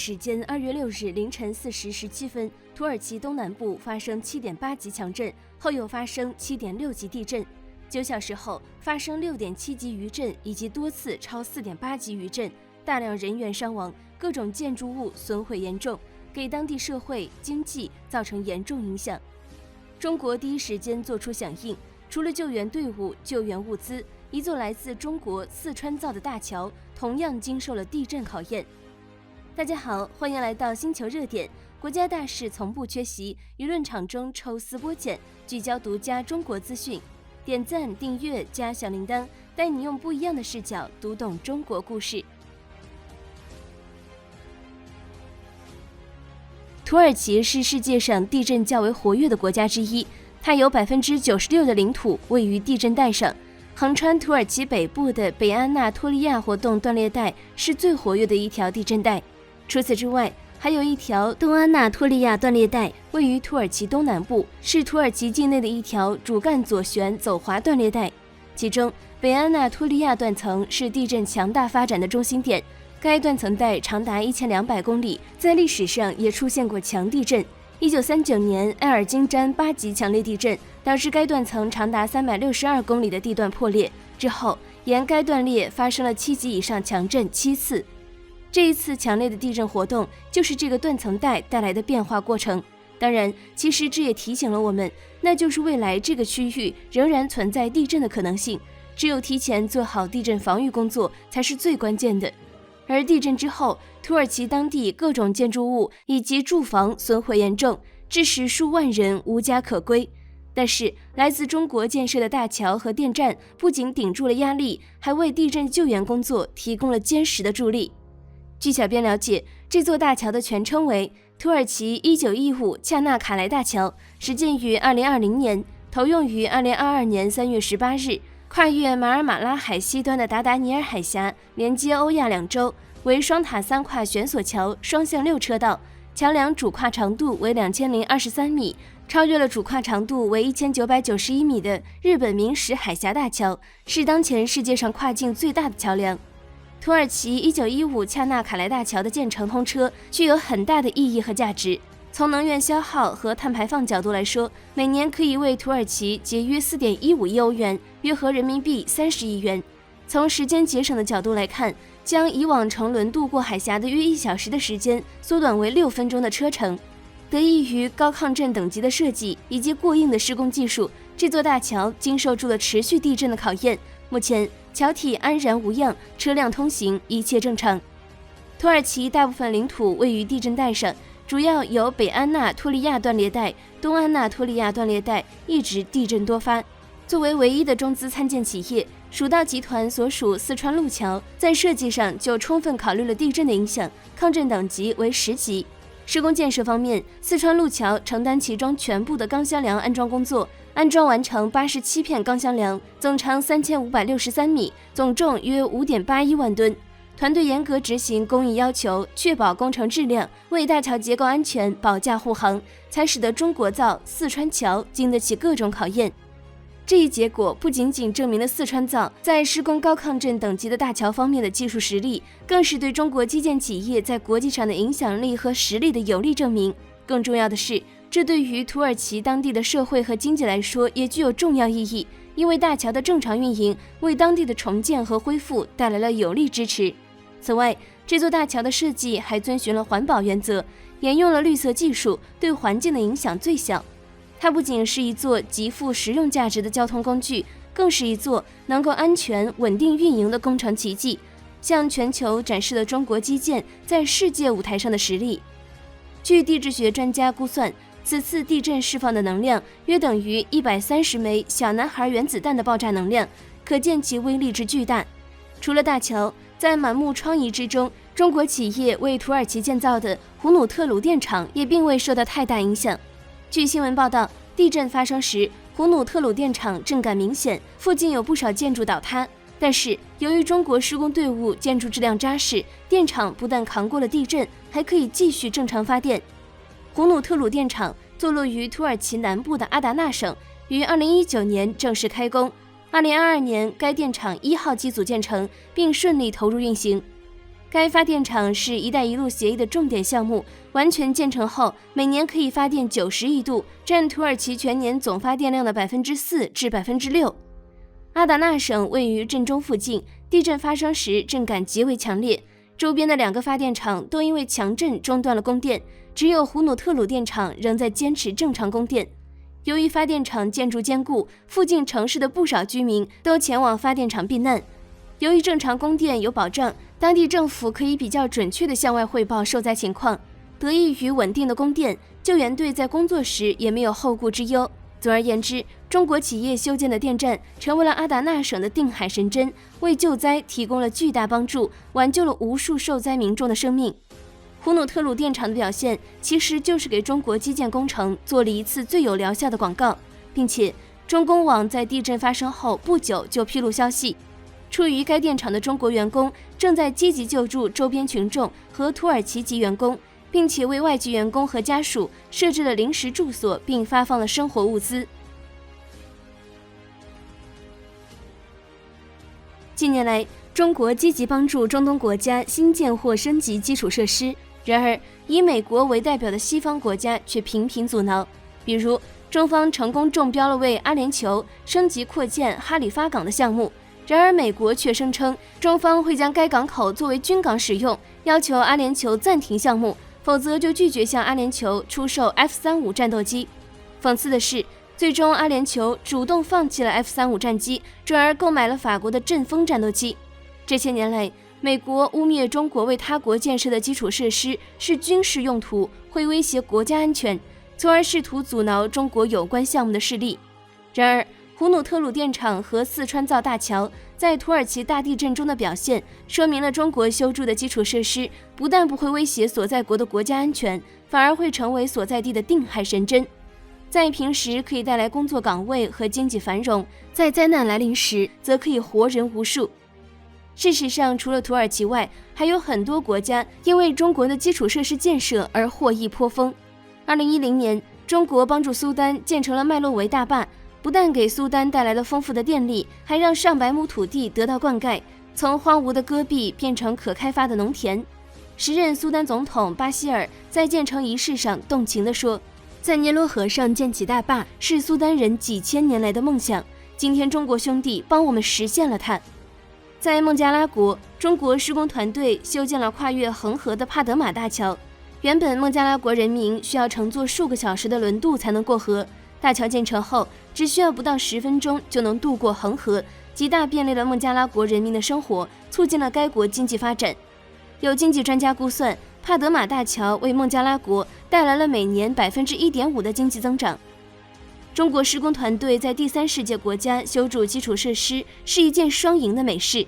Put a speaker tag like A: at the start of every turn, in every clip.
A: 时间2月6日凌晨4时17分，土耳其东南部发生7.8级强震，后又发生7.6级地震。9小时后发生6.7级余震以及多次超4.8级余震，大量人员伤亡，各种建筑物损毁严重，给当地社会经济造成严重影响。中国第一时间做出响应，除了救援队伍、救援物资，一座来自中国四川造的大桥同样经受了地震考验。大家好，欢迎来到星球热点，国家大事从不缺席，舆论场中抽丝剥茧，聚焦独家中国资讯。点赞、订阅加小铃铛，带你用不一样的视角读懂中国故事。土耳其是世界上地震较为活跃的国家之一，它有96%的领土位于地震带上。横穿土耳其北部的北安纳托利亚活动断裂带是最活跃的一条地震带。除此之外，还有一条东安纳托利亚断裂带，位于土耳其东南部，是土耳其境内的一条主干左旋走滑断裂带。其中，北安纳托利亚断层是地震强大发展的中心点，该断层带长达1200公里，在历史上也出现过强地震。1939年，埃尔金詹8级强烈地震导致该断层长达362公里的地段破裂，之后沿该断裂发生了7级以上强震7次。这一次强烈的地震活动就是这个断层带带来的变化过程。当然，其实这也提醒了我们，那就是未来这个区域仍然存在地震的可能性，只有提前做好地震防御工作才是最关键的。而地震之后，土耳其当地各种建筑物以及住房损毁严重，致使数万人无家可归。但是，来自中国建设的大桥和电站不仅顶住了压力，还为地震救援工作提供了坚实的助力。据小编了解，这座大桥的全称为土耳其1915恰纳卡莱大桥，始建于2020年，投用于2022年3月18日，跨越马尔马拉海西端的达达尼尔海峡，连接欧亚两洲，为双塔3跨悬索桥，双向6车道，桥梁主跨长度为2023米，超越了主跨长度为1991米的日本明石海峡大桥，是当前世界上跨境最大的桥梁。土耳其1915恰纳卡莱大桥的建成通车具有很大的意义和价值。从能源消耗和碳排放角度来说，每年可以为土耳其节约4.15亿欧元，约合人民币30亿元。从时间节省的角度来看，将以往乘轮渡过海峡的约1小时的时间缩短为6分钟的车程。得益于高抗震等级的设计以及过硬的施工技术，这座大桥经受住了持续地震的考验。目前桥体安然无恙，车辆通行一切正常。土耳其大部分领土位于地震带上，主要由北安纳托利亚断裂带、东安纳托利亚断裂带一直地震多发。作为唯一的中资参建企业，蜀道集团所属四川路桥在设计上就充分考虑了地震的影响，抗震等级为10级。施工建设方面，四川路桥承担其中全部的钢箱梁安装工作，安装完成87片钢箱梁，总长3563米，总重约5.81万吨。团队严格执行工艺要求，确保工程质量，为大桥结构安全保驾护航，才使得中国造四川桥经得起各种考验。这一结果不仅仅证明了四川造在施工高抗震等级的大桥方面的技术实力，更是对中国基建企业在国际上的影响力和实力的有力证明。更重要的是，这对于土耳其当地的社会和经济来说也具有重要意义，因为大桥的正常运营为当地的重建和恢复带来了有力支持。此外，这座大桥的设计还遵循了环保原则，沿用了绿色技术，对环境的影响最小。它不仅是一座极富实用价值的交通工具，更是一座能够安全稳定运营的工程奇迹，向全球展示了中国基建在世界舞台上的实力。据地质学专家估算，此次地震释放的能量约等于130枚小男孩原子弹的爆炸能量，可见其威力之巨大。除了大桥，在满目疮痍之中，中国企业为土耳其建造的胡努特鲁电厂也并未受到太大影响。据新闻报道，地震发生时，胡努特鲁电厂震感明显，附近有不少建筑倒塌。但是，由于中国施工队伍建筑质量扎实，电厂不但扛过了地震，还可以继续正常发电。胡努特鲁电厂坐落于土耳其南部的阿达纳省，于2019年正式开工。2022年，该电厂1号机组建成，并顺利投入运行。该发电厂是一带一路协议的重点项目，完全建成后，每年可以发电90亿度，占土耳其全年总发电量的4%至6%。阿达纳省位于震中附近，地震发生时震感极为强烈，周边的2个发电厂都因为强震中断了供电，只有胡努特鲁电厂仍在坚持正常供电。由于发电厂建筑坚固，附近城市的不少居民都前往发电厂避难。由于正常供电有保障，当地政府可以比较准确地向外汇报受灾情况。得益于稳定的供电，救援队在工作时也没有后顾之忧。总而言之，中国企业修建的电站成为了阿达纳省的定海神针，为救灾提供了巨大帮助，挽救了无数受灾民众的生命。胡努特鲁电厂的表现其实就是给中国基建工程做了一次最有疗效的广告，并且中公网在地震发生后不久就披露消息，处于该电厂的中国员工正在积极救助周边群众和土耳其籍员工，并且为外籍员工和家属设置了临时住所，并发放了生活物资。近年来，中国积极帮助中东国家新建或升级基础设施，然而以美国为代表的西方国家却频频阻挠。比如，中方成功中标了为阿联酋升级扩建哈里发港的项目，然而美国却声称中方会将该港口作为军港使用，要求阿联酋暂停项目，否则就拒绝向阿联酋出售 F-35战斗机。讽刺的是，最终阿联酋主动放弃了 F-35战机，转而购买了法国的阵风战斗机。这些年来，美国污蔑中国为他国建设的基础设施是军事用途，会威胁国家安全，从而试图阻挠中国有关项目的势力。然而，胡努特鲁电厂和四川造大桥在土耳其大地震中的表现，说明了中国修筑的基础设施不但不会威胁所在国的国家安全，反而会成为所在地的定海神针。在平时可以带来工作岗位和经济繁荣，在灾难来临时则可以活人无数。事实上，除了土耳其外，还有很多国家因为中国的基础设施建设而获益颇丰。2010年，中国帮助苏丹建成了麦洛维大坝，不但给苏丹带来了丰富的电力，还让上百亩土地得到灌溉，从荒芜的戈壁变成可开发的农田。时任苏丹总统巴希尔在建成仪式上动情地说，在尼罗河上建起大坝是苏丹人几千年来的梦想，今天中国兄弟帮我们实现了它。在孟加拉国，中国施工团队修建了跨越恒河的帕德玛大桥。原本孟加拉国人民需要乘坐数个小时的轮渡才能过河，大桥建成后，只需要不到10分钟就能渡过恒河，极大便利了孟加拉国人民的生活，促进了该国经济发展。有经济专家估算，帕德玛大桥为孟加拉国带来了每年1.5%的经济增长。中国施工团队在第三世界国家修筑基础设施是一件双赢的美事。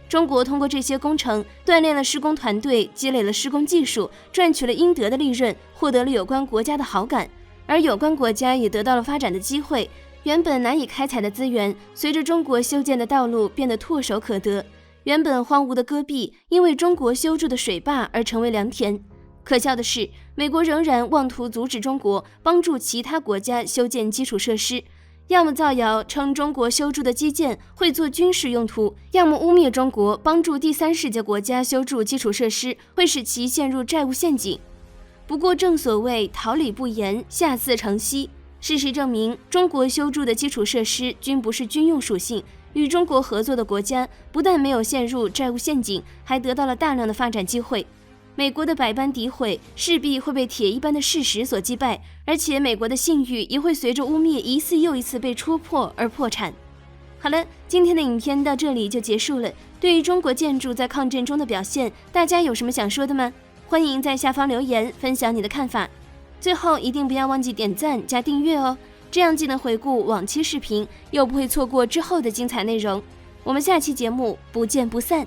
A: 中国通过这些工程锻炼了施工团队，积累了施工技术，赚取了应得的利润，获得了有关国家的好感，而有关国家也得到了发展的机会。原本难以开采的资源，随着中国修建的道路变得唾手可得。原本荒芜的戈壁，因为中国修筑的水坝而成为良田。可笑的是，美国仍然妄图阻止中国帮助其他国家修建基础设施，要么造谣称中国修筑的基建会做军事用途，要么污蔑中国帮助第三世界国家修筑基础设施会使其陷入债务陷阱。不过正所谓桃李不言，下自成蹊。事实证明，中国修筑的基础设施均不是军用属性，与中国合作的国家不但没有陷入债务陷阱，还得到了大量的发展机会。美国的百般诋毁势必会被铁一般的事实所击败，而且美国的信誉也会随着污蔑一次又一次被戳破而破产。好了，今天的影片到这里就结束了。对于中国建筑在抗震中的表现，大家有什么想说的吗？欢迎在下方留言分享你的看法。最后一定不要忘记点赞加订阅哦，这样既能回顾往期视频，又不会错过之后的精彩内容。我们下期节目不见不散。